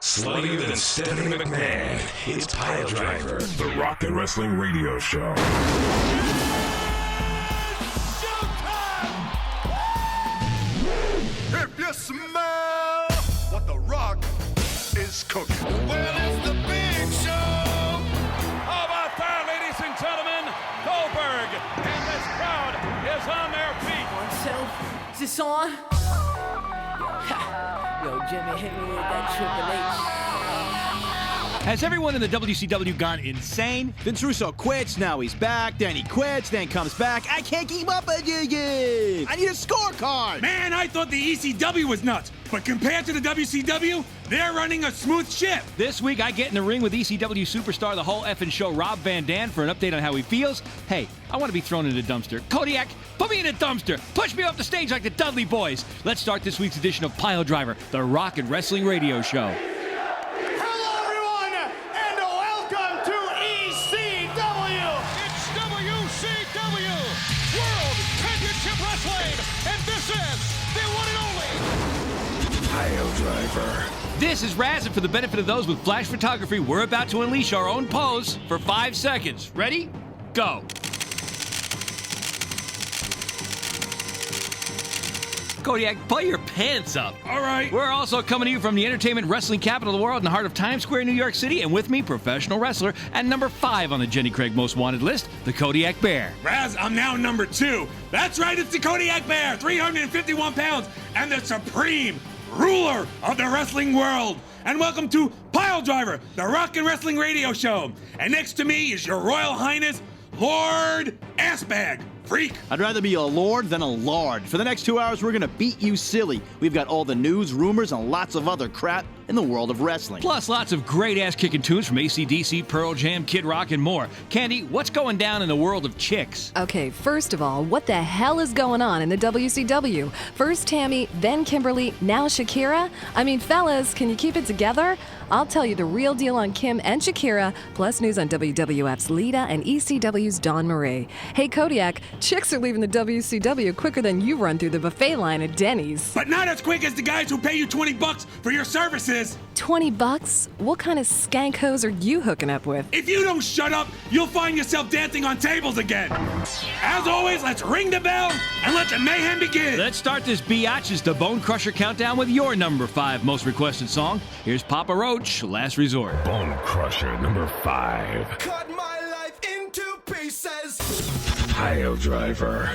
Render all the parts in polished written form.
Sluttier than Stephanie McMahon, it's Piledriver, the rock and wrestling radio show. If you smell what the rock is cooking. Well, it's the big show. How about that, ladies and gentlemen? Goldberg and this crowd is on their feet. 1, 2, is this on? Yo, Jimmy, hit me with that Triple H. Has everyone in the WCW gone insane? Vince Russo quits, now he's back, then he quits, then comes back. I can't keep up with you again. I need a scorecard. Man, I thought the ECW was nuts, but compared to the WCW, they're running a smooth ship. This week, I get in the ring with ECW superstar, the whole effing show, Rob Van Dam, for an update on how he feels. Hey, I want to be thrown in a dumpster. Kodiak, put me in a dumpster. Push me off the stage like the Dudley Boys. Let's start this week's edition of Piledriver, the rock and wrestling radio show. This is Raz, and for the benefit of those with flash photography, we're about to unleash our own pose for 5 seconds. Ready? Go. Kodiak, pull your pants up. All right. We're also coming to you from the entertainment wrestling capital of the world in the heart of Times Square, New York City, and with me, professional wrestler and number 5 on the Jenny Craig Most Wanted list, the Kodiak Bear. Raz, I'm now number 2. That's right, it's the Kodiak Bear, 351 pounds, and the supreme ruler of the wrestling world. And welcome to Piledriver, the rock and wrestling radio show. And next to me is your Royal Highness, Lord Assbag Freak. I'd rather be a lord than a lord. For the next 2 hours, we're going to beat you silly. We've got all the news, rumors, and lots of other crap in the world of wrestling. Plus, lots of great ass-kicking tunes from AC/DC, Pearl Jam, Kid Rock, and more. Candy, what's going down in the world of chicks? Okay, first of all, what the hell is going on in the WCW? First Tammy, then Kimberly, now Shakira? I mean, fellas, can you keep it together? I'll tell you the real deal on Kim and Shakira, plus news on WWF's Lita and ECW's Dawn Marie. Hey, Kodiak, chicks are leaving the WCW quicker than you run through the buffet line at Denny's. But not as quick as the guys who pay you $20 for your services. $20? What kind of skank hose are you hooking up with? If you don't shut up, you'll find yourself dancing on tables again. As always, let's ring the bell and let the mayhem begin. Let's start this biatches to Bone Crusher countdown with your number 5 most requested song. Here's Papa Roach, Last Resort. Bone Crusher, number 5. Cut my life into pieces. Piledriver,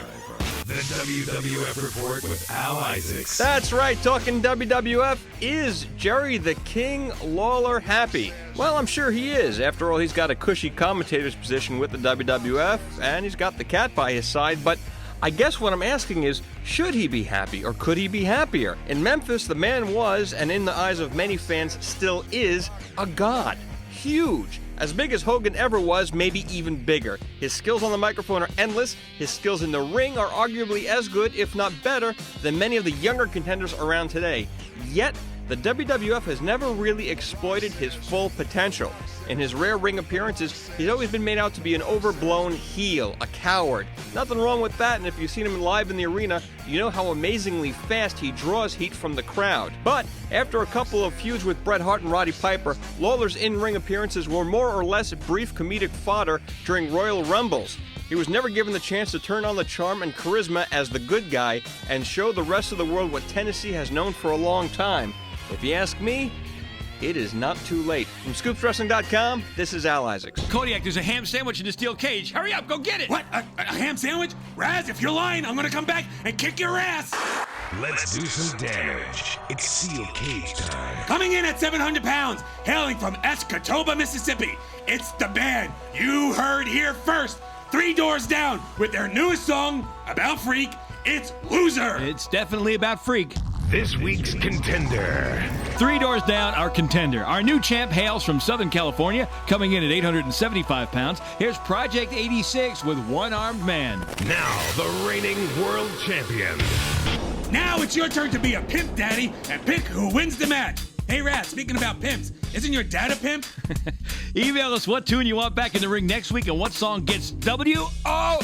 the WWF Report with Al Isaacs. That's right, talking WWF. Is Jerry the King Lawler happy? Well, I'm sure he is. After all, he's got a cushy commentator's position with the WWF, and he's got the cat by his side, but I guess what I'm asking is, should he be happy, or could he be happier? In Memphis, the man was, and in the eyes of many fans still is, a god. Huge. As big as Hogan ever was, maybe even bigger. His skills on the microphone are endless. His skills in the ring are arguably as good, if not better, than many of the younger contenders around today. Yet, the WWF has never really exploited his full potential. In his rare ring appearances, he's always been made out to be an overblown heel, a coward. Nothing wrong with that, and if you've seen him live in the arena, you know how amazingly fast he draws heat from the crowd. But after a couple of feuds with Bret Hart and Roddy Piper, Lawler's in-ring appearances were more or less brief comedic fodder during Royal Rumbles. He was never given the chance to turn on the charm and charisma as the good guy and show the rest of the world what Tennessee has known for a long time. If you ask me, it is not too late. From ScoopsWrestling.com, this is Al Isaacs. Kodiak, there's a ham sandwich in the steel cage. Hurry up, go get it. What? A ham sandwich? Raz, if you're lying, I'm gonna come back and kick your ass. Let's do some damage. It's Steel Cage time. Coming in at 700 pounds, hailing from Escatawba, Mississippi, it's the band you heard here first. 3 Doors Down with their newest song about Freak. It's Loser. It's definitely about Freak. This week's contender. 3 Doors Down, our contender. Our new champ hails from Southern California, coming in at 875 pounds. Here's Project 86 with One Armed Man. Now, the reigning world champion. Now it's your turn to be a pimp daddy and pick who wins the match. Hey, Raz, speaking about pimps, isn't your dad a pimp? Email us what tune you want back in the ring next week and what song gets WORN.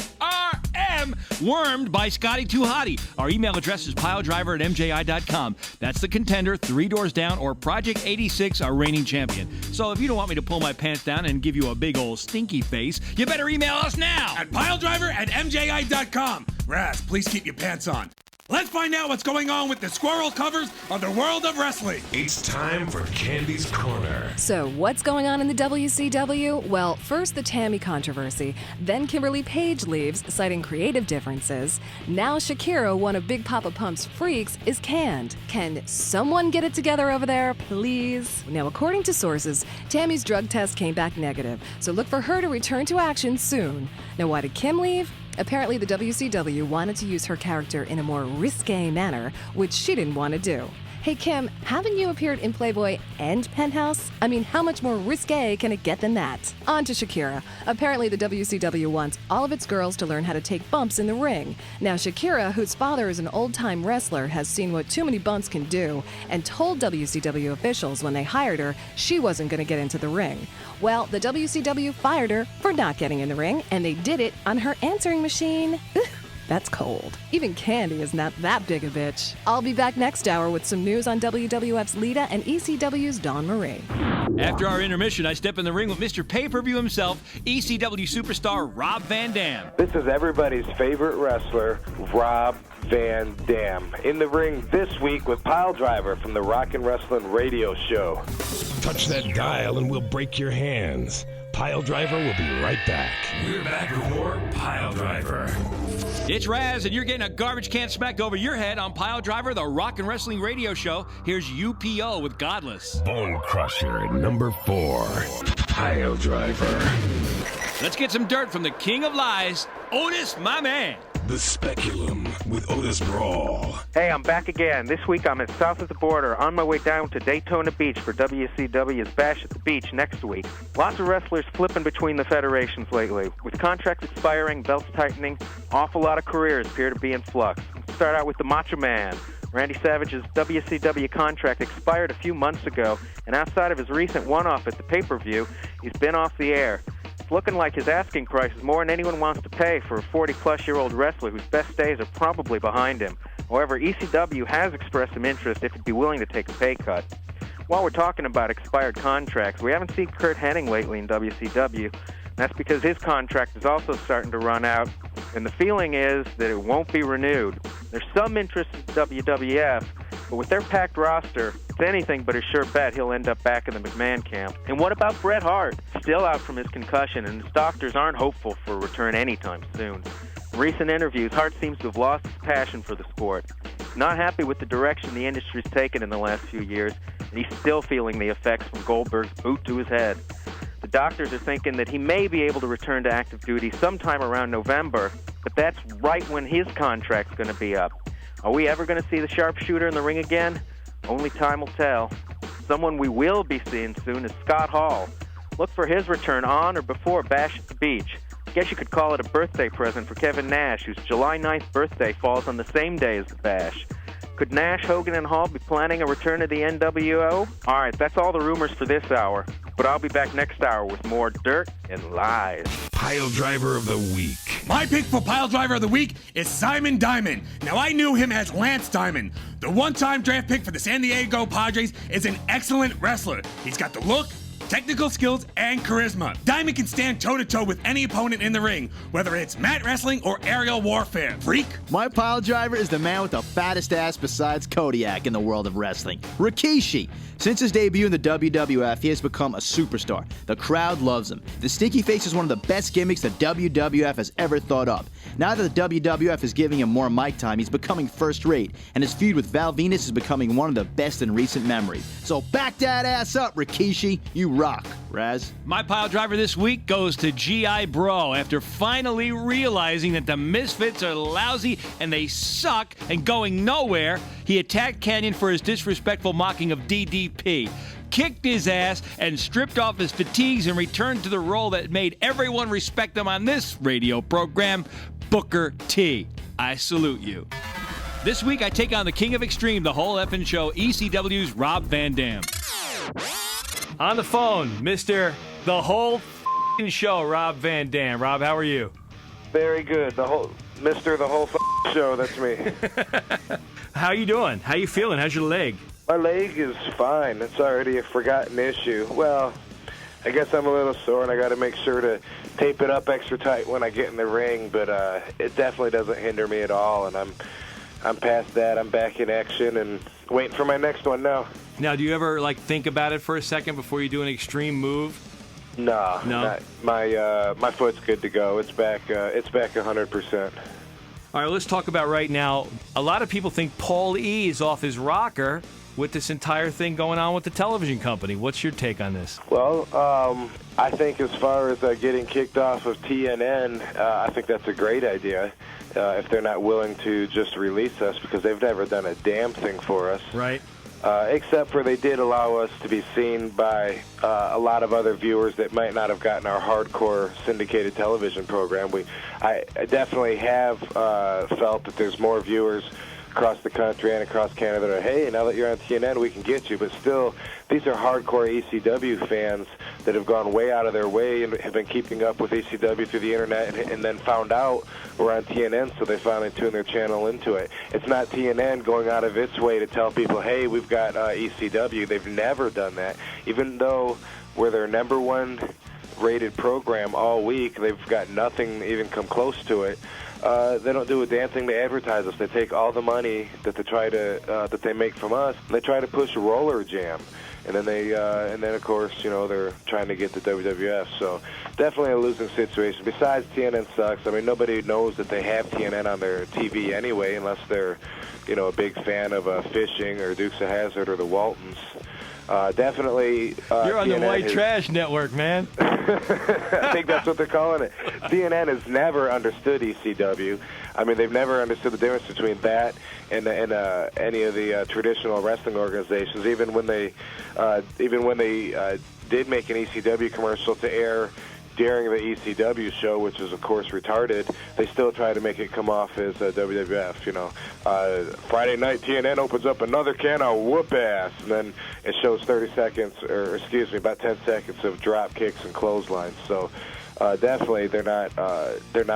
am wormed by Scotty Too Hottie. Our email address is piledriver@mji.com. That's the contender, 3 doors down, or Project 86, our reigning champion. So if you don't want me to pull my pants down and give you a big old stinky face, you better email us now At piledriver@mji.com. Raz, please keep your pants on. Let's find out what's going on with the squirrel covers of the world of wrestling. It's time for Candy's Corner. So, what's going on in the WCW? Well, first the Tammy controversy, then Kimberly Page leaves, citing creative differences. Now Shakira, one of Big Papa Pump's freaks, is canned. Can someone get it together over there, please? Now, according to sources, Tammy's drug test came back negative, so look for her to return to action soon. Now, why did Kim leave? Apparently, the WCW wanted to use her character in a more risque manner, which she didn't want to do. Hey, Kim, haven't you appeared in Playboy and Penthouse? I mean, how much more risque can it get than that? On to Shakira. Apparently, the WCW wants all of its girls to learn how to take bumps in the ring. Now, Shakira, whose father is an old-time wrestler, has seen what too many bumps can do and told WCW officials when they hired her she wasn't going to get into the ring. Well, the WCW fired her for not getting in the ring, and they did it on her answering machine. That's cold. Even Candy is not that big a bitch. I'll be back next hour with some news on WWF's Lita and ECW's Dawn Marie. After our intermission, I step in the ring with Mr. Pay-Per-View himself, ECW superstar Rob Van Dam. This is everybody's favorite wrestler, Rob Van Dam. In the ring this week with Piledriver from the Rock and Wrestling Radio Show. Touch that dial and we'll break your hands. Piledriver will be right back. We're back with more Piledriver. It's Raz, and you're getting a garbage can smacked over your head on Piledriver, the Rock and Wrestling Radio Show. Here's UPO with Godless. Bone Crusher, number 4. Piledriver. Let's get some dirt from the king of lies, Otis, my man. The Speculum with Otis Brawl. Hey, I'm back again. This week I'm south of the border on my way down to Daytona Beach for WCW's Bash at the Beach next week. Lots of wrestlers flipping between the federations lately. With contracts expiring, belts tightening, awful lot of careers appear to be in flux. Let's start out with the Macho Man. Randy Savage's WCW contract expired a few months ago, and outside of his recent one-off at the pay-per-view, he's been off the air. Looking like his asking price is more than anyone wants to pay for a 40-plus-year-old wrestler whose best days are probably behind him. However, ECW has expressed some interest if he'd be willing to take a pay cut. While we're talking about expired contracts, we haven't seen Kurt Hennig lately in WCW. That's because his contract is also starting to run out, and the feeling is that it won't be renewed. There's some interest in WWF, but with their packed roster, it's anything but a sure bet he'll end up back in the McMahon camp. And what about Bret Hart? Still out from his concussion, and his doctors aren't hopeful for a return anytime soon. In recent interviews, Hart seems to have lost his passion for the sport. He's not happy with the direction the industry's taken in the last few years, and he's still feeling the effects from Goldberg's boot to his head. The doctors are thinking that he may be able to return to active duty sometime around November, but that's right when his contract's going to be up. Are we ever going to see the sharpshooter in the ring again? Only time will tell. Someone we will be seeing soon is Scott Hall. Look for his return on or before Bash at the Beach. I guess you could call it a birthday present for Kevin Nash, whose July 9th birthday falls on the same day as the Bash. Could Nash, Hogan, and Hall be planning a return to the NWO? All right, that's all the rumors for this hour. But I'll be back next hour with more dirt and lies. Piledriver of the Week. My pick for Piledriver of the Week is Simon Diamond. Now, I knew him as Lance Diamond. The one-time draft pick for the San Diego Padres is an excellent wrestler. He's got the look, technical skills, and charisma. Diamond can stand toe-to-toe with any opponent in the ring, whether it's mat wrestling or aerial warfare. Freak? My Piledriver is the man with the fattest ass besides Kodiak in the world of wrestling, Rikishi. Since his debut in the WWF, he has become a superstar. The crowd loves him. The Stinky Face is one of the best gimmicks the WWF has ever thought up. Now that the WWF is giving him more mic time, he's becoming first-rate, and his feud with Val Venus is becoming one of the best in recent memory. So back that ass up, Rikishi. You rock. Raz? My Piledriver this week goes to G.I. Bro after finally realizing that the Misfits are lousy and they suck and going nowhere. He attacked Canyon for his disrespectful mocking of DDP, kicked his ass, and stripped off his fatigues and returned to the role that made everyone respect him on this radio program, Booker T. I salute you. This week I take on the King of Extreme, the whole effing show, ECW's Rob Van Dam. On the phone, Mr. The whole show, Rob Van Dam. Rob, how are you? Very good. Mr. the whole show, that's me. How you doing? How you feeling? How's your leg? My leg is fine. It's already a forgotten issue. Well, I guess I'm a little sore, and I got to make sure to tape it up extra tight when I get in the ring, but it definitely doesn't hinder me at all, and I'm past that. I'm back in action and waiting for my next one now. Now, do you ever think about it for a second before you do an extreme move? No. My foot's good to go. It's back 100%. All right, let's talk about right now. A lot of people think Paul E is off his rocker with this entire thing going on with the television company. What's your take on this? Well, I think as far as getting kicked off of TNN, I think that's a great idea. If they're not willing to just release us, because they've never done a damn thing for us. Right. Except for they did allow us to be seen by a lot of other viewers that might not have gotten our hardcore syndicated television program. I definitely have felt that there's more viewers across the country and across Canada that are, hey, now that you're on TNN, we can get you. But still, these are hardcore ECW fans that have gone way out of their way and have been keeping up with ECW through the internet and then found out we're on TNN, so they finally tuned their channel into it. It's not TNN going out of its way to tell people, hey, we've got ECW. They've never done that. Even though we're their #1 rated program all week, they've got nothing even come close to it. They don't do a damn thing to advertise us. They take all the money that they make from us, and they try to push Roller Jam, and then of course they're trying to get the WWF. So definitely a losing situation. Besides, TNN sucks. I mean, nobody knows that they have TNN on their TV anyway, unless they're a big fan of fishing or Dukes of Hazzard or the Waltons. Definitely. You're on TNN the White Trash Network, man. I think that's what they're calling it. TNN has never understood ECW. I mean, they've never understood the difference between that and any of the traditional wrestling organizations. Even when they did make an ECW commercial to air during the ECW show, which is of course retarded, they still try to make it come off as WWF. Friday night TNN opens up another can of whoop ass, and then it shows 30 seconds, or excuse me, about 10 seconds of drop kicks and clotheslines. So definitely they're not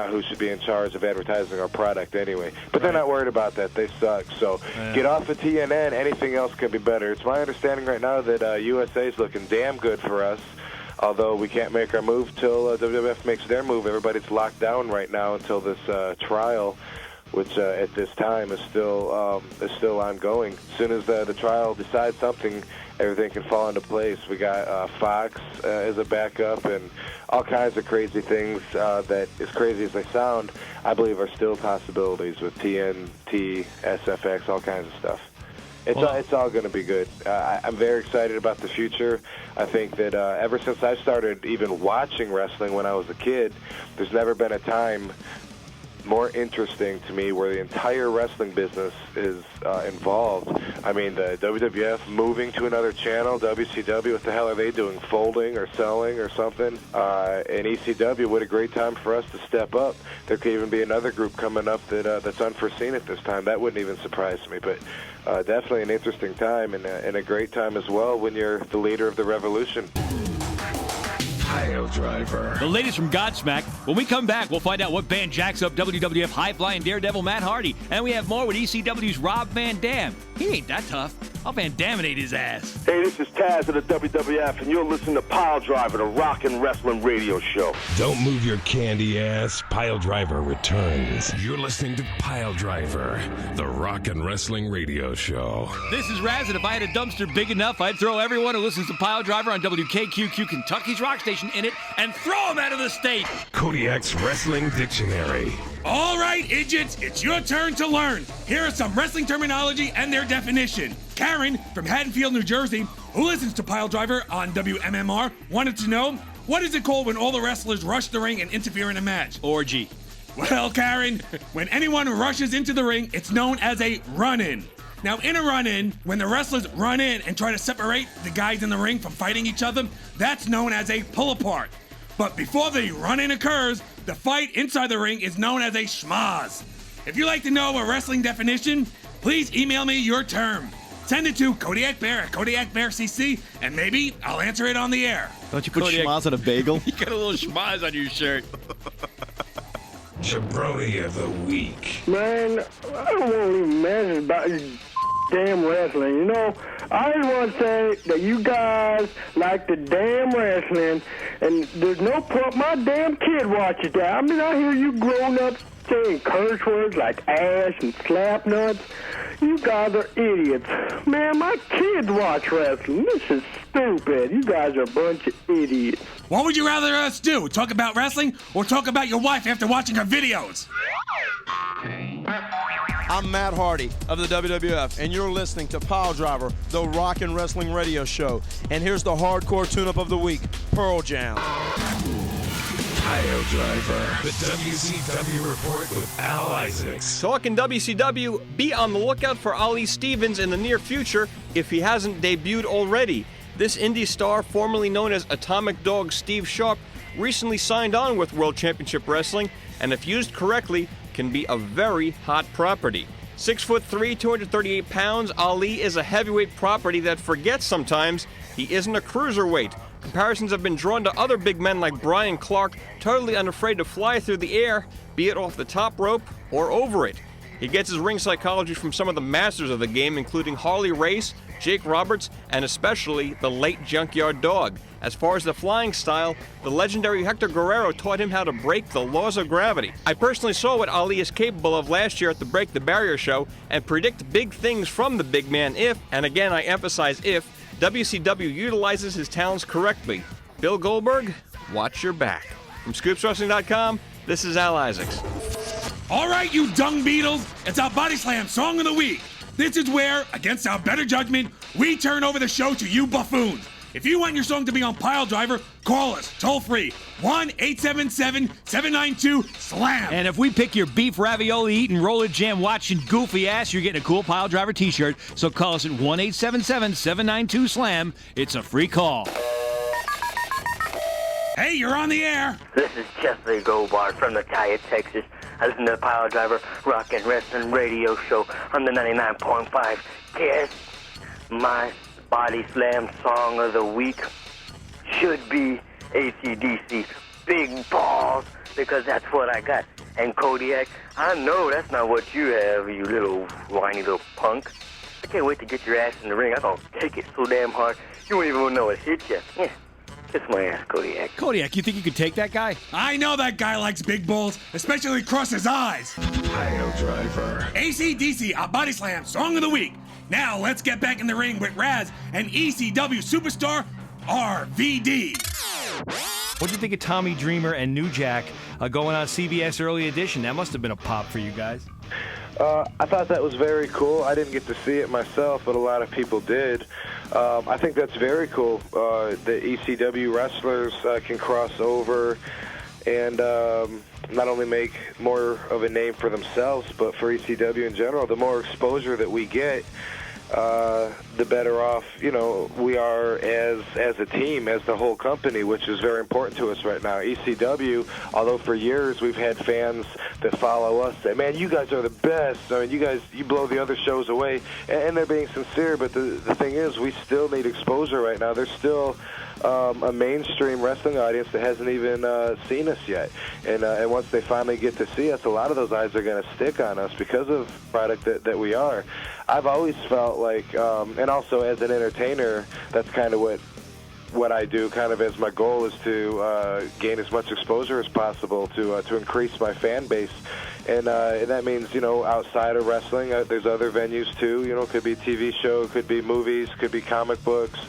who should be in charge of advertising our product anyway. But they're not worried about that. They suck. So get off of TNN. Anything else can be better. It's my understanding right now that USA is looking damn good for us. Although we can't make our move till WWF makes their move. Everybody's locked down right now until this trial, which at this time is still ongoing. As soon as the trial decides something, everything can fall into place. We got Fox as a backup and all kinds of crazy things that, as crazy as they sound, I believe are still possibilities with TNT, SFX, all kinds of stuff. It's all going to be good. I'm very excited about the future. I think that ever since I started even watching wrestling when I was a kid, there's never been a time more interesting to me where the entire wrestling business is involved. I mean, the WWF moving to another channel, WCW, what the hell are they doing, folding or selling or something? And ECW, what a great time for us to step up. There could even be another group coming up that's unforeseen at this time. That wouldn't even surprise me, but definitely an interesting time and a great time as well when you're the leader of the revolution. Piledriver. The latest from Godsmack. When we come back, we'll find out what band jacks up WWF high-flying daredevil Matt Hardy. And we have more with ECW's Rob Van Dam. He ain't that tough. I'll Van Daminate his ass. Hey, this is Taz of the WWF, and you're listening to Piledriver, the rock and wrestling radio show. Don't move your candy ass. Piledriver returns. You're listening to Piledriver, the rock and wrestling radio show. This is Raz, and if I had a dumpster big enough, I'd throw everyone who listens to Piledriver on WKQQ, Kentucky's rock station, in it and throw them out of the state. Kodiak's Wrestling Dictionary. All right, idiots, it's your turn to learn. Here are some wrestling terminology and their definition. Karen from Haddonfield, New Jersey, who listens to Piledriver on WMMR, wanted to know, what is it called when all the wrestlers rush the ring and interfere in a match? Orgy. Well, Karen, when anyone rushes into the ring, it's known as a run-in. Now, in a run-in, when the wrestlers run in and try to separate the guys in the ring from fighting each other, that's known as a pull-apart. But before the run-in occurs, the fight inside the ring is known as a schmoz. If you'd like to know a wrestling definition, please email me your term. Send it to Kodiak Bear at Kodiak Bear CC, and maybe I'll answer it on the air. Don't you put schmoz on a bagel? You got a little schmoz on your shirt. Jabroni of the Week. Man, I don't want to even mention about this damn wrestling, you know? I just want to say that you guys like the damn wrestling, and there's no point my damn kid watches that. I mean, I hear you grown-ups saying curse words like ass and slap nuts. You guys are idiots. Man, my kids watch wrestling. This is stupid. You guys are a bunch of idiots. What would you rather us do? Talk about wrestling or talk about your wife after watching her videos? I'm Matt Hardy of the WWF, and you're listening to Piledriver, the rock and wrestling radio show. And here's the hardcore tune-up of the week, Pearl Jam. Piledriver, the WCW report with Al Isaacs. Talking WCW, be on the lookout for Ali Stevens in the near future if he hasn't debuted already. This indie star, formerly known as Atomic Dog Steve Sharp, recently signed on with World Championship Wrestling, and if used correctly, can be a very hot property. 6'3", 238 pounds, Ali is a heavyweight property that forgets sometimes he isn't a cruiserweight. Comparisons have been drawn to other big men like Brian Clark, totally unafraid to fly through the air, be it off the top rope or over it. He gets his ring psychology from some of the masters of the game, including Harley Race, Jake Roberts, and especially the late Junkyard Dog. As far as the flying style, the legendary Hector Guerrero taught him how to break the laws of gravity. I personally saw what Ali is capable of last year at the Break the Barrier show and predict big things from the big man if, and again I emphasize if, WCW utilizes his talents correctly. Bill Goldberg, watch your back. From ScoopsWrestling.com, this is Al Isaacs. All right, you dung beetles, it's our Body Slam Song of the Week. This is where, against our better judgment, we turn over the show to you buffoons. If you want your song to be on Piledriver, call us toll-free, 1-877-792-SLAM. And if we pick your beef ravioli eating, roller jam watching goofy ass, you're getting a cool Piledriver t-shirt. So call us at 1-877-792-SLAM. It's a free call. Hey, you're on the air. This is Chesley Gobart from the Tire, Texas. I listen to the Piledriver Rock and Wrestling Radio Show on the 99.5. Guess my Body Slam Song of the Week should be AC/DC, Big Balls, because that's what I got. And Kodiak, I know that's not what you have, you little whiny little punk. I can't wait to get your ass in the ring. I'm going to kick it so damn hard, you won't even know it hit you. Yeah. Kiss my ass, Kodiak. Kodiak, you think you could take that guy? I know that guy likes big balls, especially across his eyes. Piledriver. AC/DC, our Body Slam Song of the Week. Now let's get back in the ring with Raz and ECW superstar RVD. What do you think of Tommy Dreamer and New Jack going on CBS Early Edition? That must have been a pop for you guys. I thought that was very cool. I didn't get to see it myself, but a lot of people did. I think that's very cool. The ECW wrestlers can cross over and not only make more of a name for themselves, but for ECW in general. The more exposure that we get, the better off, we are as a team, as the whole company, which is very important to us right now. ECW, although for years we've had fans that follow us say, man, you guys are the best. I mean, you blow the other shows away, and they're being sincere, but the thing is, we still need exposure right now. There's still a mainstream wrestling audience that hasn't even seen us yet. And once they finally get to see us, a lot of those eyes are going to stick on us because of the product that we are. I've always felt like, and also as an entertainer, that's kind of what I do kind of as my goal is to gain as much exposure as possible to increase my fan base. And that means, outside of wrestling, there's other venues too. It could be a TV show, could be movies, could be comic books,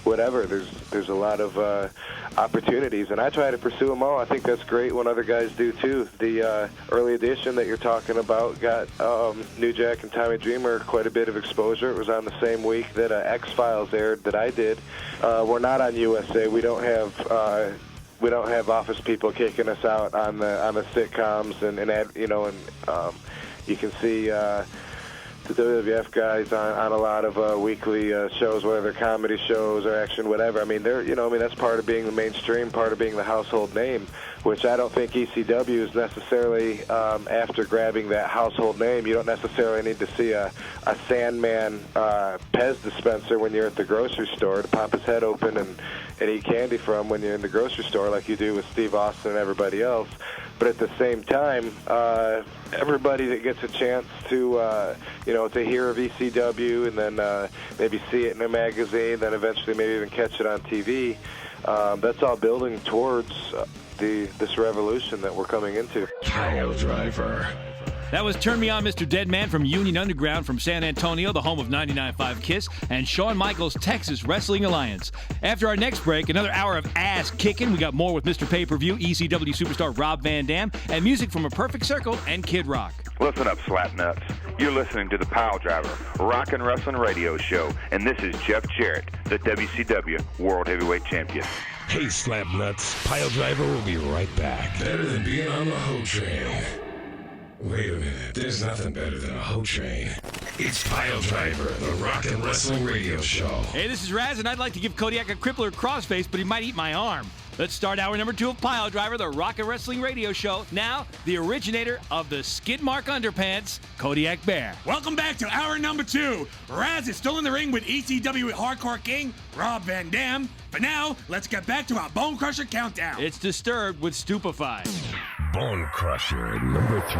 whatever. There's a lot of opportunities, and I try to pursue them all. I think that's great when other guys do too. The early edition that you're talking about got New Jack and Tommy Dreamer quite a bit of exposure. It was on the same week that X-Files aired that I did. We're not on USA. We don't have office people kicking us out on the sitcoms and you can see the WWF guys on a lot of weekly shows, whether they're comedy shows or action, whatever. I mean, that's part of being the mainstream, part of being the household name, which I don't think ECW is necessarily after grabbing that household name. You don't necessarily need to see a Sandman Pez dispenser when you're at the grocery store to pop his head open and eat candy from when you're in the grocery store like you do with Steve Austin and everybody else. but at the same time, everybody that gets a chance to to hear of ECW and then maybe see it in a magazine, then eventually maybe even catch it on TV, that's all building towards this revolution that we're coming into. Piledriver. That was Turn Me On, Mr. Deadman from Union Underground from San Antonio, the home of 99.5 KISS, and Shawn Michaels' Texas Wrestling Alliance. After our next break, another hour of ass kicking. We got more with Mr. Pay-Per-View, ECW superstar Rob Van Dam, and music from A Perfect Circle and Kid Rock. Listen up, Slapnuts. You're listening to the Piledriver Rock and Wrestling Radio Show, and this is Jeff Jarrett, the WCW World Heavyweight Champion. Hey, Slapnuts. Piledriver will be right back. Better than being on the Ho Train. Wait a minute, there's nothing better than a Ho Train. It's Piledriver, the Rock and Wrestling Radio Show. Hey, this is Raz, and I'd like to give Kodiak a crippler crossface, but he might eat my arm. Let's start hour number 2 of Piledriver, the Rock and Wrestling Radio Show. Now, the originator of the skid mark underpants, Kodiak Bear. Welcome back to hour number 2. Raz is still in the ring with ECW Hardcore King, Rob Van Dam. But now, let's get back to our Bone Crusher countdown. It's Disturbed with Stupefied. Bone Crusher, number 3.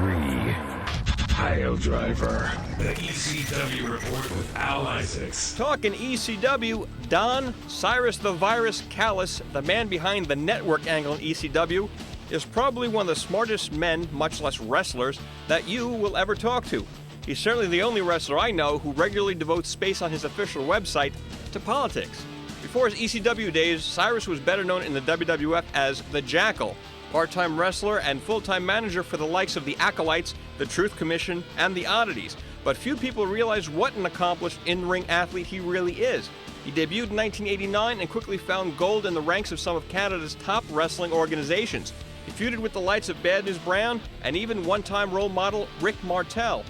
Piledriver, the ECW report with Al Isaacs. Talking ECW, Don Cyrus the Virus Callis, the man behind the network angle in ECW, is probably one of the smartest men, much less wrestlers, that you will ever talk to. He's certainly the only wrestler I know who regularly devotes space on his official website to politics. Before his ECW days, Cyrus was better known in the WWF as The Jackal, part-time wrestler and full-time manager for the likes of the Acolytes, the Truth Commission, and the Oddities. But few people realize what an accomplished in-ring athlete he really is. He debuted in 1989 and quickly found gold in the ranks of some of Canada's top wrestling organizations. He feuded with the likes of Bad News Brown and even one-time role model Rick Martel.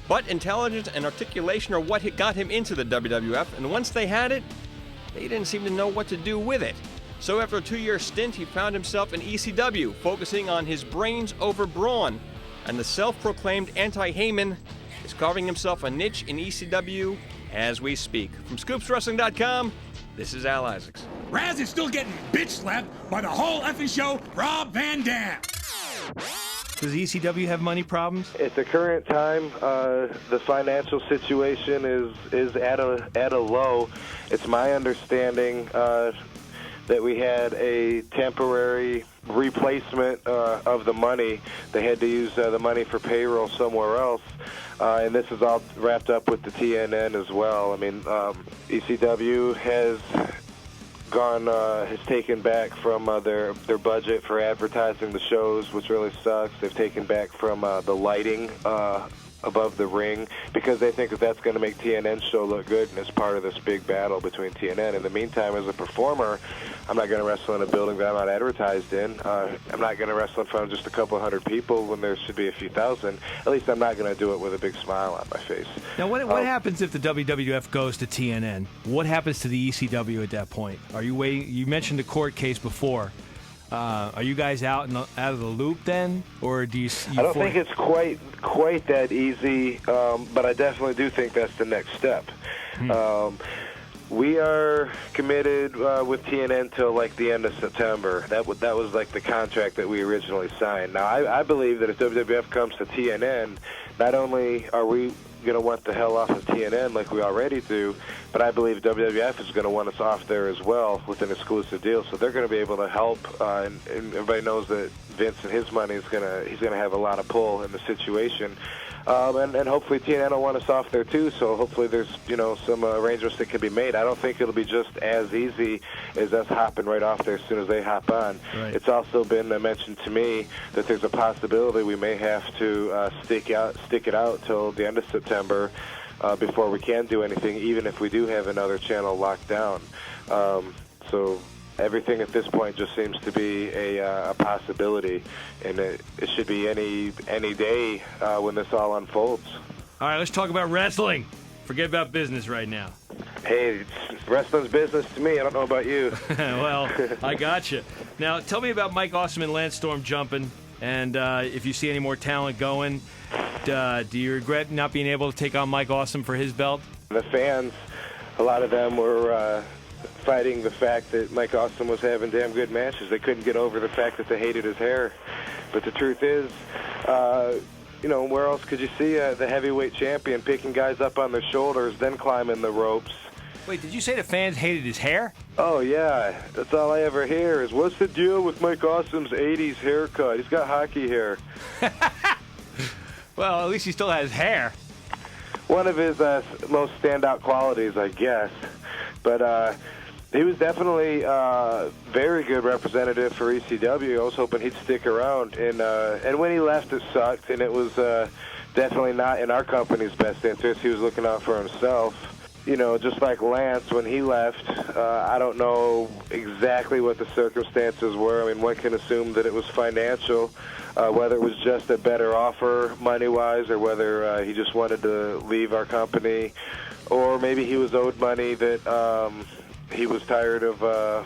But intelligence and articulation are what got him into the WWF, and once they had it, they didn't seem to know what to do with it. So after a 2-year stint, he found himself in ECW, focusing on his brains over brawn. And the self-proclaimed anti-Heyman is carving himself a niche in ECW as we speak. From ScoopsWrestling.com, this is Al Isaacs. Raz is still getting bitch slapped by the whole effing show, Rob Van Dam. Does ECW have money problems? At the current time, the financial situation is at a low. It's my understanding that we had a temporary replacement of the money. They had to use the money for payroll somewhere else. And this is all wrapped up with the TNN as well. I mean, ECW has taken back from their budget for advertising the shows, which really sucks. They've taken back from the lighting above the ring because they think that that's going to make TNN's show look good, and it's part of this big battle between TNN. In the meantime, as a performer, I'm not going to wrestle in a building that I'm not advertised in. I'm not going to wrestle in front of just a couple hundred people when there should be a few thousand. At least I'm not going to do it with a big smile on my face. Now, what happens if the WWF goes to TNN? What happens to the ECW at that point? Are you waiting? You mentioned the court case before. Are you guys out of the loop then, or do you? I don't think it's quite that easy, but I definitely do think that's the next step. We are committed with TNN till like the end of September. That was like the contract that we originally signed. Now I believe that if WWF comes to TNN, not only are we going to want the hell off of TNN like we already do, but I believe WWF is going to want us off there as well with an exclusive deal. So they're going to be able to help, and everybody knows that Vince and his money he's going to have a lot of pull in the situation. And hopefully TNN will want us off there too, so hopefully there's some arrangements that can be made. I don't think it'll be just as easy as us hopping right off there as soon as they hop on. Right. It's also been mentioned to me that there's a possibility we may have to stick it out till the end of September before we can do anything, even if we do have another channel locked down. So everything at this point just seems to be a possibility, and it should be any day when this all unfolds. All right, let's talk about wrestling. Forget about business right now. Hey, wrestling's business to me. I don't know about you. Well, I got you. Now, tell me about Mike Awesome and Lance Storm jumping, and if you see any more talent going. Do you regret not being able to take on Mike Awesome for his belt? The fans, a lot of them were fighting the fact that Mike Awesome was having damn good matches. They couldn't get over the fact that they hated his hair. But the truth is, where else could you see the heavyweight champion picking guys up on their shoulders, then climbing the ropes? Wait, did you say the fans hated his hair? Oh, yeah. That's all I ever hear is, what's the deal with Mike Awesome's 80s haircut? He's got hockey hair. Well, at least he still has hair. One of his most standout qualities, I guess. But he was definitely a very good representative for ECW. I was hoping he'd stick around. And when he left, it sucked, and it was definitely not in our company's best interest. He was looking out for himself. Just like Lance, when he left, I don't know exactly what the circumstances were. I mean, one can assume that it was financial, whether it was just a better offer money-wise or whether he just wanted to leave our company, or maybe he was owed money that he was tired of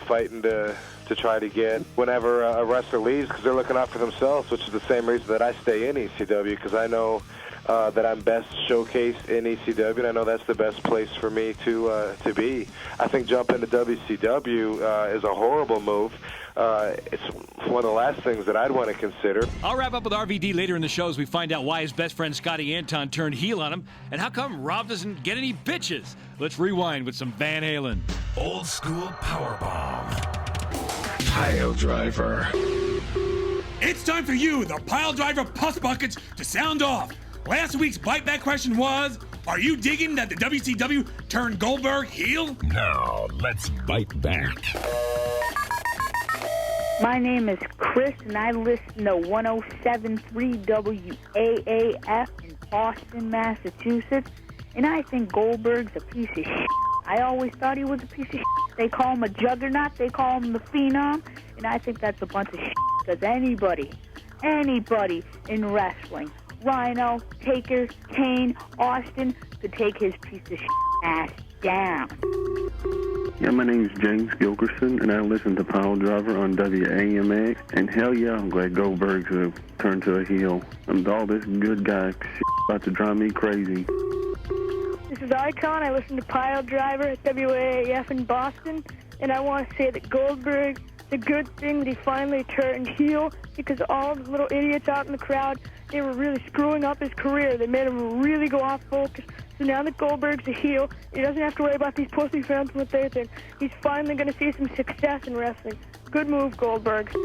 fighting to try to get whenever a wrestler leaves, because they're looking out for themselves, which is the same reason that I stay in ECW, because I know that I'm best showcased in ECW, and I know that's the best place for me to be. I think jumping to WCW is a horrible move. It's one of the last things that I'd want to consider. I'll wrap up with RVD later in the show as we find out why his best friend Scotty Anton turned heel on him, and how come Rob doesn't get any bitches. Let's rewind with some Van Halen. Old school powerbomb. Piledriver. It's time for you, the Piledriver Puss Buckets, to sound off. Last week's bite back question was, are you digging that the WCW turned Goldberg heel? Now, let's bite back. My name is Chris, and I listen to 107.3 WAAF in Boston, Massachusetts, and I think Goldberg's a piece of shit. I always thought he was a piece of shit. They call him a juggernaut, they call him the Phenom, and I think that's a bunch of shit, because anybody in wrestling, Rhino, Taker, Kane, Austin, could take his piece of shit ass down. Yeah, my name's James Gilkerson, and I listen to Piledriver on WAMX, and hell yeah, I'm glad Goldberg's turned to a heel. And all this good guy shit about to drive me crazy. This is Icon. I listen to Piledriver at WAAF in Boston, and I want to say that Goldberg, it's a good thing that he finally turned heel, because all the little idiots out in the crowd, they were really screwing up his career. They made him really go off focus. So now that Goldberg's a heel, he doesn't have to worry about these pussy fans and what they think. He's finally going to see some success in wrestling. Good move, Goldberg.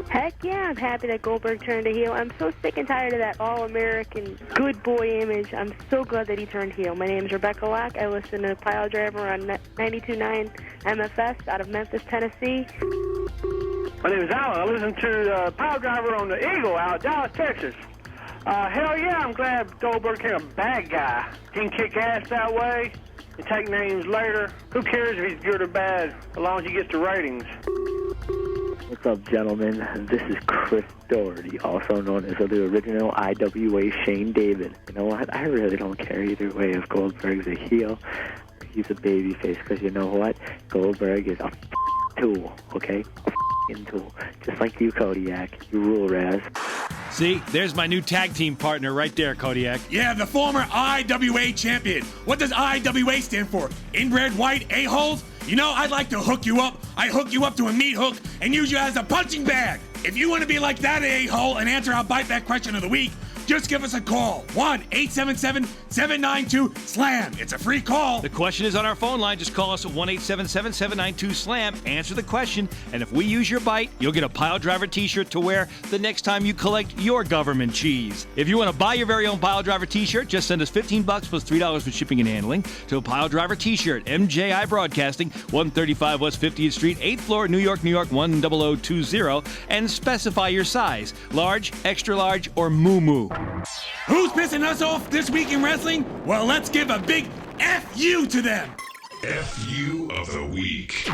Heck yeah, I'm happy that Goldberg turned a heel. I'm so sick and tired of that all-American good boy image. I'm so glad that he turned heel. My name's Rebecca Locke. I listen to Piledriver on 92.9 MFS out of Memphis, Tennessee. My name is Alan. I listen to Piledriver on the Eagle out of Dallas, Texas. Hell yeah, I'm glad Goldberg became a bad guy. He can kick ass that way and take names later. Who cares if he's good or bad, as long as he gets the ratings. What's up, gentlemen? This is Chris Doherty, also known as the original IWA Shane David. You know what? I really don't care either way if Goldberg's a heel or he's a babyface, because you know what? Goldberg is a tool, okay? A tool. Just like you, Kodiak. You rule, Raz. See, there's my new tag team partner right there, Kodiak. Yeah, the former IWA champion. What does IWA stand for? Inbred white a-holes? You know, I'd like to hook you up. I hook you up to a meat hook and use you as a punching bag. If you want to be like that a-hole and answer our bite back question of the week, just give us a call. 1-877-792-SLAM. It's a free call. The question is on our phone line. Just call us at 1-877-792-SLAM. Answer the question, and if we use your bite, you'll get a Piledriver t-shirt to wear the next time you collect your government cheese. If you want to buy your very own Piledriver t-shirt, just send us $15 plus $3 for shipping and handling to a Piledriver t-shirt. MJI Broadcasting, 135 West 50th Street, 8th floor, New York, New York, 10020, and specify your size, large, extra large, or moo-moo. Who's pissing us off this week in wrestling? Well, let's give a big F-U to them. F-U of the week.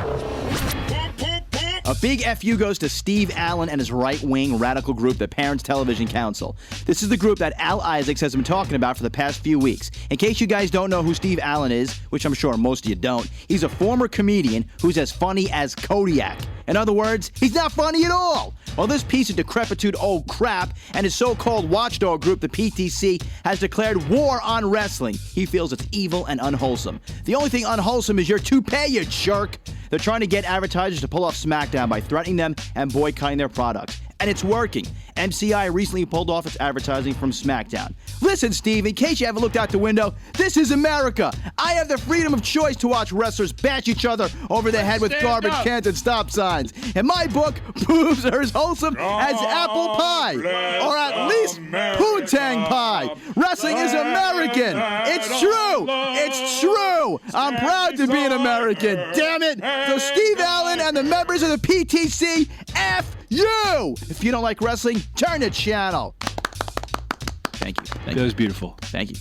A big FU goes to Steve Allen and his right-wing radical group, the Parents Television Council. This is the group that Al Isaacs has been talking about for the past few weeks. In case you guys don't know who Steve Allen is, which I'm sure most of you don't, he's a former comedian who's as funny as Kodiak. In other words, he's not funny at all. Well, this piece of decrepitude old crap and his so-called watchdog group, the PTC, has declared war on wrestling. He feels it's evil and unwholesome. The only thing unwholesome is your toupee, you jerk. They're trying to get advertisers to pull off SmackDown by threatening them and boycotting their products. and it's working. MCI recently pulled off its advertising from SmackDown. Listen, Steve, in case you haven't looked out the window, this is America. I have the freedom of choice to watch wrestlers bash each other over the head with garbage cans and stop signs. And my book proves they're as wholesome as apple pie, or at least poontang pie. Wrestling is American. It's true. It's true. I'm proud to be an American. Damn it. So Steve Allen and the members of the PTC, F you. If you don't like wrestling, turn the channel. Thank you. That was beautiful. Thank you.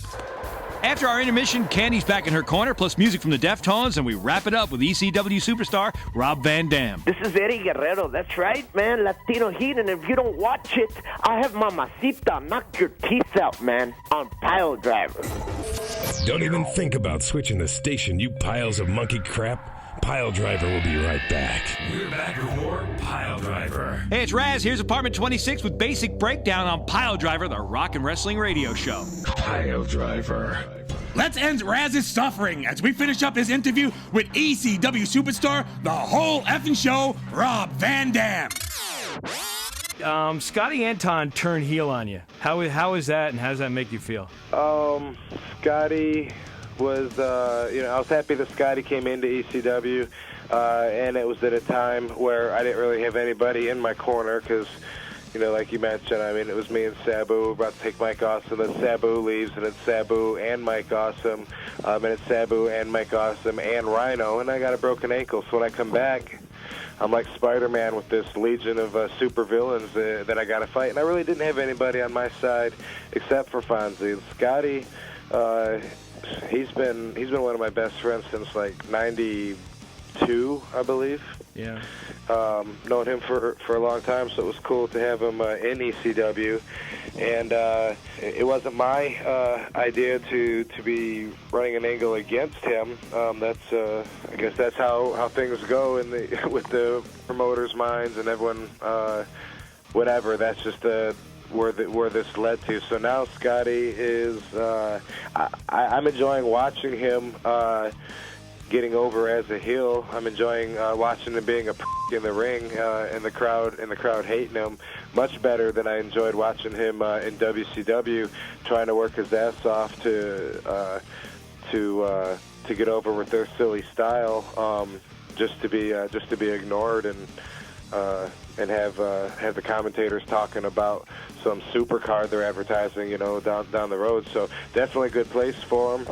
After our intermission, Candy's back in her corner, plus music from the Deftones, and we wrap it up with ECW superstar Rob Van Dam. This is Eddie Guerrero. That's right, man. Latino Heat. And if you don't watch it, I have Mamacita knock your teeth out, man, on Piledriver. Don't even think about switching the station, you piles of monkey crap. Piledriver will be right back. We're back with more Piledriver. Hey, it's Raz. Here's Apartment 26 with basic breakdown on Piledriver, the rock and wrestling radio show. Piledriver. Let's end Raz's suffering as we finish up his interview with ECW superstar, the whole effing show, Rob Van Dam. Scotty Anton turned heel on you. How is that, and how does that make you feel? Scotty was, I was happy that Scotty came into ECW, and it was at a time where I didn't really have anybody in my corner because, like you mentioned, I mean, it was me and Sabu about to take Mike Awesome, then Sabu leaves, and it's Sabu and Mike Awesome, and it's Sabu and Mike Awesome and Rhino, and I got a broken ankle, so when I come back, I'm like Spider-Man with this legion of super villains that I got to fight, and I really didn't have anybody on my side except for Fonzie. And Scotty, he's been one of my best friends since like '92, I believe. Yeah. Known him for a long time, so it was cool to have him in ECW. And it wasn't my idea to be running an angle against him. I guess that's how things go with the promoters' minds and everyone. Whatever. That's just where this led to. So now Scotty is. I'm enjoying watching him. Getting over as a heel. I'm enjoying watching him being a in the ring, and the crowd hating him much better than I enjoyed watching him in WCW, trying to work his ass off to get over with their silly style, just to be ignored and have the commentators talking about some supercard they're advertising, down the road. So definitely a good place for him.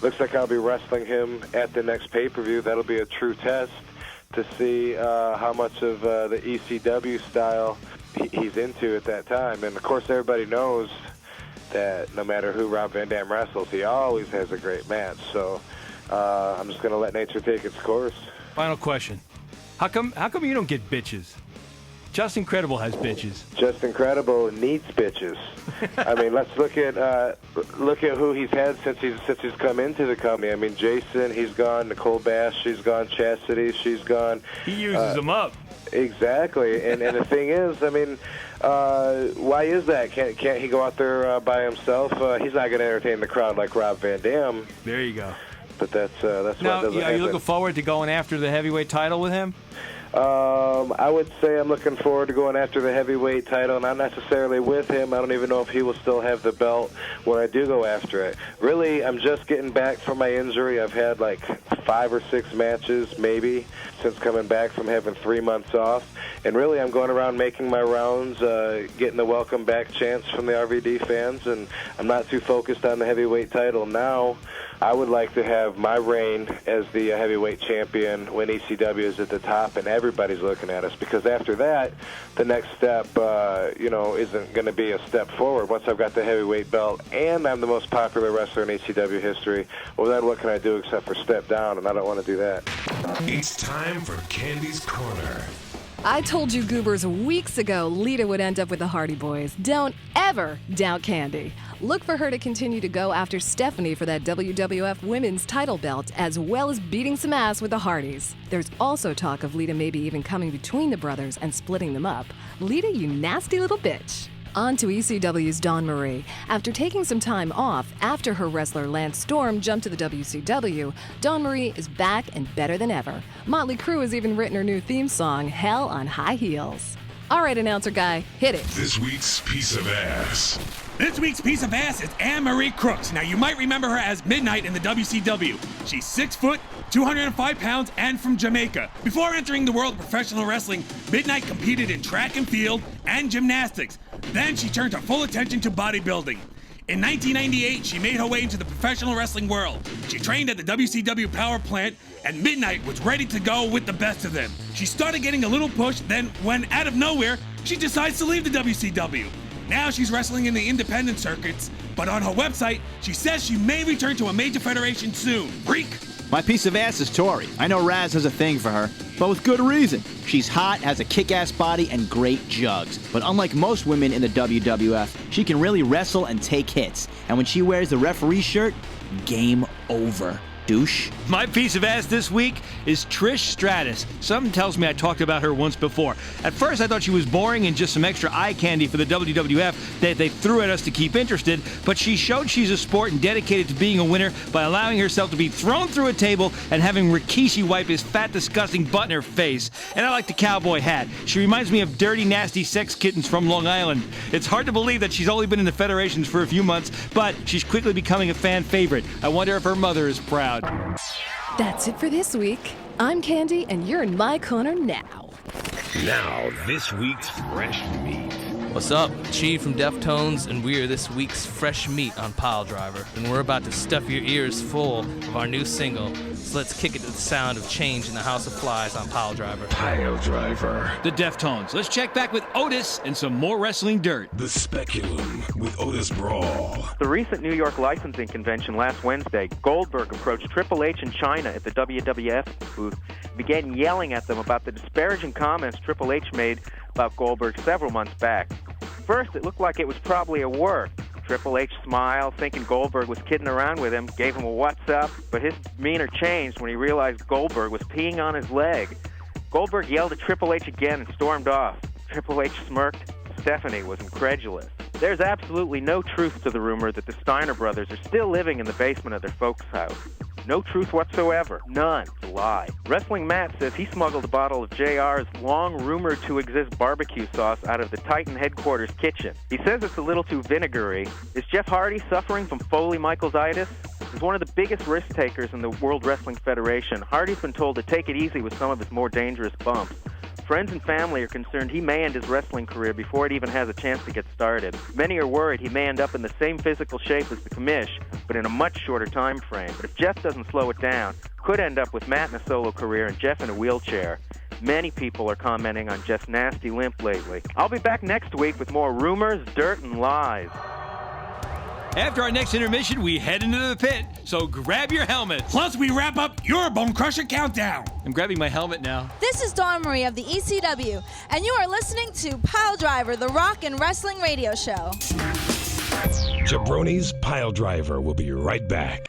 Looks like I'll be wrestling him at the next pay-per-view. That'll be a true test to see how much of the ECW style he's into at that time. And of course, everybody knows that no matter who Rob Van Dam wrestles, he always has a great match. So I'm just going to let nature take its course. Final question. How come you don't get bitches? Just Incredible has bitches. Just Incredible needs bitches. I mean, let's look at who he's had since he's come into the company. I mean, Jason, he's gone. Nicole Bass, she's gone. Chastity, she's gone. He uses them up. Exactly. And the thing is, I mean, why is that? Can't he go out there by himself? He's not going to entertain the crowd like Rob Van Dam. There you go. But that's now, what doesn't are you looking forward to going after the heavyweight title with him? I would say I'm looking forward to going after the heavyweight title, not necessarily with him. I don't even know if he will still have the belt when I do go after it. Really, I'm just getting back from my injury. I've had like 5 or 6 matches, maybe, since coming back from having 3 months off. And really, I'm going around making my rounds, getting the welcome back chants from the RVD fans, and I'm not too focused on the heavyweight title now. I would like to have my reign as the heavyweight champion when ECW is at the top and everybody's looking at us, because after that, the next step, isn't going to be a step forward. Once I've got the heavyweight belt and I'm the most popular wrestler in ECW history, well, then what can I do except for step down, and I don't want to do that. It's time for Candy's Corner. I told you goobers weeks ago Lita would end up with the Hardy Boys. Don't ever doubt Candy. Look for her to continue to go after Stephanie for that WWF Women's title belt, as well as beating some ass with the Hardys. There's also talk of Lita maybe even coming between the brothers and splitting them up. Lita, you nasty little bitch. On to ECW's Dawn Marie. After taking some time off after her wrestler Lance Storm jumped to the WCW, Dawn Marie is back and better than ever. Motley Crue has even written her new theme song, Hell on High Heels. All right, announcer guy, hit it. This week's piece of ass. This week's piece of ass is Anne-Marie Crooks. Now, you might remember her as Midnight in the WCW. She's 6 foot, 205 pounds, and from Jamaica. Before entering the world of professional wrestling, Midnight competed in track and field and gymnastics. Then she turned her full attention to bodybuilding. In 1998, she made her way into the professional wrestling world. She trained at the WCW power plant, and Midnight was ready to go with the best of them. She started getting a little push, then when out of nowhere, she decides to leave the WCW. Now she's wrestling in the independent circuits, but on her website, she says she may return to a major federation soon. Freak! My piece of ass is Tori. I know Raz has a thing for her, but with good reason. She's hot, has a kick-ass body, and great jugs. But unlike most women in the WWF, she can really wrestle and take hits. And when she wears the referee shirt, game over. Douche. My piece of ass this week is Trish Stratus. Something tells me I talked about her once before. At first, I thought she was boring and just some extra eye candy for the WWF that they threw at us to keep interested, but she showed she's a sport and dedicated to being a winner by allowing herself to be thrown through a table and having Rikishi wipe his fat, disgusting butt in her face. And I like the cowboy hat. She reminds me of dirty, nasty sex kittens from Long Island. It's hard to believe that she's only been in the federations for a few months, but she's quickly becoming a fan favorite. I wonder if her mother is proud. That's it for this week. I'm Candy, and you're in my corner now. Now, this week's fresh meat. What's up? Chi from Deftones, and we are this week's fresh meat on Piledriver. And we're about to stuff your ears full of our new single. So let's kick it to the sound of change in the House of Flies on Piledriver. Piledriver. The Deftones. Let's check back with Otis and some more wrestling dirt. The Speculum with Otis Brawl. The recent New York licensing convention last Wednesday, Goldberg approached Triple H in China at the WWF booth and began yelling at them about the disparaging comments Triple H made about Goldberg several months back. First, it looked like it was probably a work. Triple H smiled, thinking Goldberg was kidding around with him, gave him a what's up, but his demeanor changed when he realized Goldberg was peeing on his leg. Goldberg yelled at Triple H again and stormed off. Triple H smirked. Stephanie was incredulous. There's absolutely no truth to the rumor that the Steiner brothers are still living in the basement of their folks' house. No truth whatsoever. None. It's a lie. Wrestling Matt says he smuggled a bottle of JR's long-rumored-to-exist barbecue sauce out of the Titan headquarters kitchen. He says it's a little too vinegary. Is Jeff Hardy suffering from Foley Michaels-itis? As one of the biggest risk-takers in the World Wrestling Federation, Hardy's been told to take it easy with some of his more dangerous bumps. Friends and family are concerned he may end his wrestling career before it even has a chance to get started. Many are worried he may end up in the same physical shape as the commish, but in a much shorter time frame. But if Jeff doesn't slow it down, could end up with Matt in a solo career and Jeff in a wheelchair. Many people are commenting on Jeff's nasty limp lately. I'll be back next week with more rumors, dirt, and lies. After our next intermission, we head into the pit, so grab your helmet. Plus, we wrap up your Bone Crusher Countdown. I'm grabbing my helmet now. This is Dawn Marie of the ECW, and you are listening to Piledriver, the rock and wrestling radio show. Jabroni's Piledriver will be right back.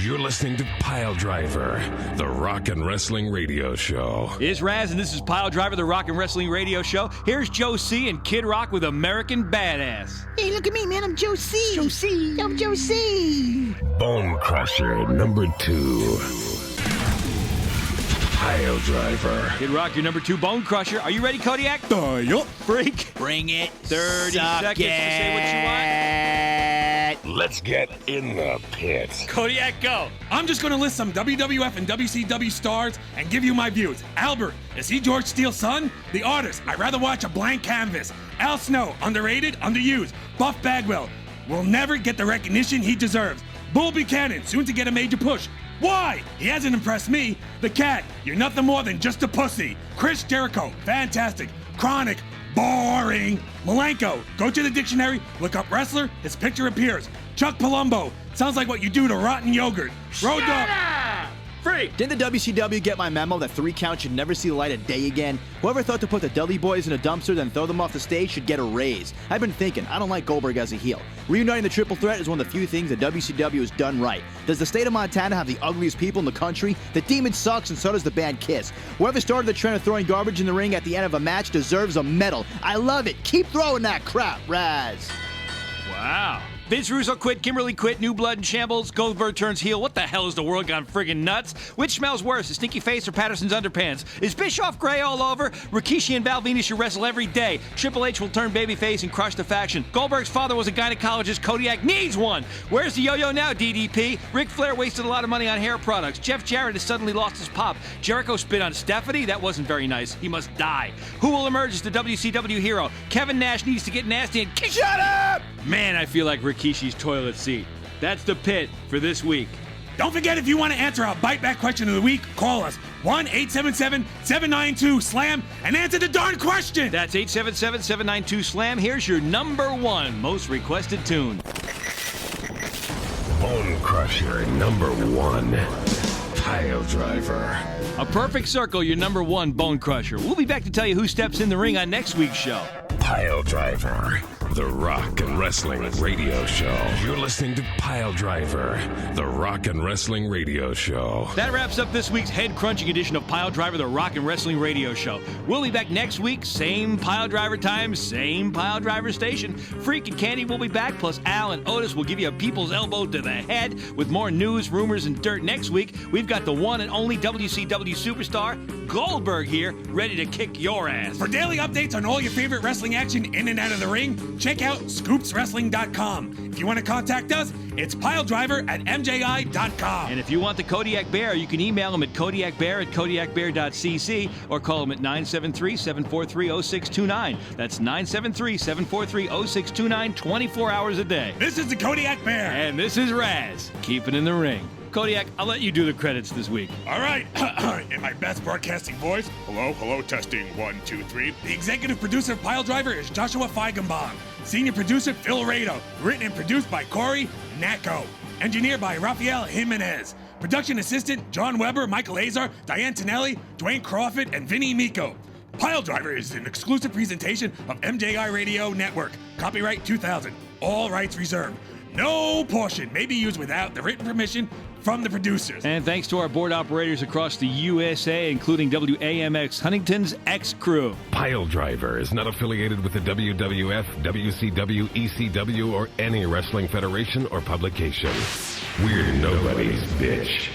You're listening to Piledriver, the rock and wrestling radio show. It's Raz, and this is Piledriver, the rock and wrestling radio show. Here's Joe C. and Kid Rock with American Badass. Hey, look at me, man. I'm Joe C. Joe C. I'm Joe C. Bone Crusher number 2. Piledriver. Kid Rock, your number 2 Bone Crusher. Are you ready, Kodiak? Yup. Freak. Bring it. 30 seconds to say what you want. Let's get in the pit. Kodiak, go. I'm just going to list some WWF and WCW stars and give you my views. Albert, is he George Steele's son? The Artist, I'd rather watch a blank canvas. Al Snow, underrated, underused. Buff Bagwell, will never get the recognition he deserves. Bull Buchanan, soon to get a major push. Why? He hasn't impressed me. The Cat, you're nothing more than just a pussy. Chris Jericho, fantastic. Chronic, boring. Malenko, go to the dictionary, look up wrestler, his picture appears. Chuck Palumbo, sounds like what you do to rotten yogurt. Road Dogg. Freak. Didn't the WCW get my memo that 3 count should never see the light of day again? Whoever thought to put the Dudley Boys in a dumpster then throw them off the stage should get a raise. I've been thinking, I don't like Goldberg as a heel. Reuniting the Triple Threat is one of the few things the WCW has done right. Does the state of Montana have the ugliest people in the country? The Demon sucks and so does the band Kiss. Whoever started the trend of throwing garbage in the ring at the end of a match deserves a medal. I love it. Keep throwing that crap, Raz. Wow. Vince Russo quit, Kimberly quit, new blood in shambles, Goldberg turns heel. What the hell is the world gone friggin' nuts? Which smells worse, his stinky face or Patterson's underpants? Is Bischoff gray all over? Rikishi and Val Venus should wrestle every day. Triple H will turn babyface and crush the faction. Goldberg's father was a gynecologist. Kodiak needs one. Where's the yo-yo now, DDP? Ric Flair wasted a lot of money on hair products. Jeff Jarrett has suddenly lost his pop. Jericho spit on Stephanie? That wasn't very nice. He must die. Who will emerge as the WCW hero? Kevin Nash needs to get nasty and kick. Shut up! Man, I feel like Rikishi's toilet seat. That's the pit for this week. Don't forget, if you want to answer our Bite Back question of the week, call us 1-877-792-SLAM and answer the darn question. That's 877-792-SLAM. Here's your number one most requested tune. Bone Crusher, number one. Piledriver. A perfect circle, your number one Bone Crusher. We'll be back to tell you who steps in the ring on next week's show. Piledriver, the rock and wrestling radio show. You're listening to Piledriver, the rock and wrestling radio show. That wraps up this week's head-crunching edition of Piledriver, the rock and wrestling radio show. We'll be back next week, same Piledriver time, same Piledriver station. Freak and Candy will be back, plus Al and Otis will give you a people's elbow to the head with more news, rumors, and dirt next week. We've got the one and only WCW superstar, Goldberg, here, ready to kick your ass. For daily updates on all your favorite wrestling action in and out of the ring, check out scoopswrestling.com. If you want to contact us, it's piledriver@mji.com. And if you want the Kodiak Bear, you can email him at kodiakbear@kodiakbear.cc or call him at 973-743-0629. That's 973-743-0629, 24 hours a day. This is the Kodiak Bear. And this is Raz, keeping in the ring. Kodiak, I'll let you do the credits this week. All right. In my best broadcasting voice, hello, testing, 1, 2, 3. The executive producer of Piledriver is Joshua Feigenbaum. Senior producer, Phil Rado. Written and produced by Corey Nacco. Engineered by Rafael Jimenez. Production assistant, John Weber, Michael Azar, Diane Tonelli, Dwayne Crawford, and Vinny Miko. Piledriver is an exclusive presentation of MJI Radio Network. Copyright 2000. All rights reserved. No portion may be used without the written permission from the producers. And thanks to our board operators across the USA, including WAMX Huntington's X Crew. Piledriver is not affiliated with the WWF, WCW, ECW, or any wrestling federation or publication. We're nobody's bitch.